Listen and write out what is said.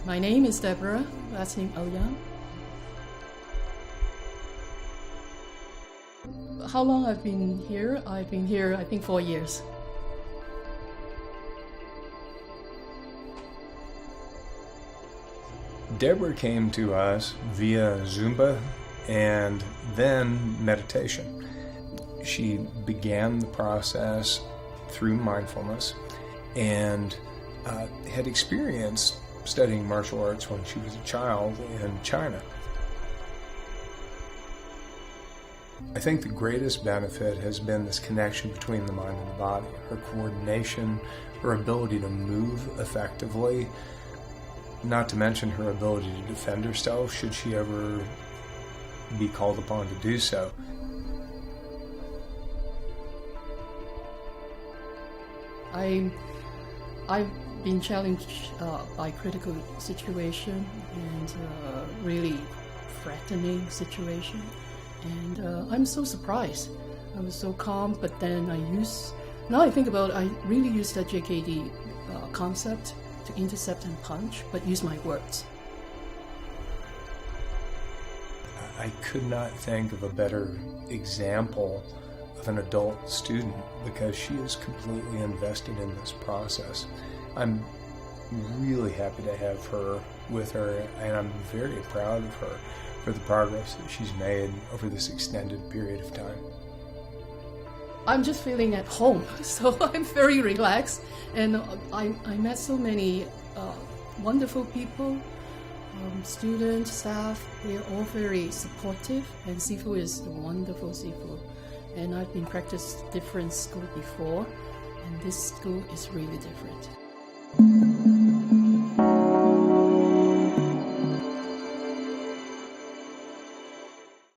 My name is Debora, last name Auyeung. How long I've been here? I've been here, I think, 4 years. Debora came to us via Zumba and then meditation. She began the process through mindfulness and had experienced studying martial arts when she was a child in China. I think the greatest benefit has been this connection between the mind and the body, her coordination, her ability to move effectively, not to mention her ability to defend herself should she ever be called upon to do so. I've been challenged by critical situation and really threatening situation, and I'm so surprised. I was so calm, but then now I think about it, I really use that JKD concept to intercept and punch, but use my words. I could not think of a better example of an adult student because she is completely invested in this process. I'm really happy to have her with her, and I'm very proud of her for the progress that she's made over this extended period of time. I'm just feeling at home, so I'm very relaxed, and I met so many wonderful people, students, staff. They are all very supportive, and Sifu is a wonderful Sifu. And I've been practiced different school before, and this school is really different.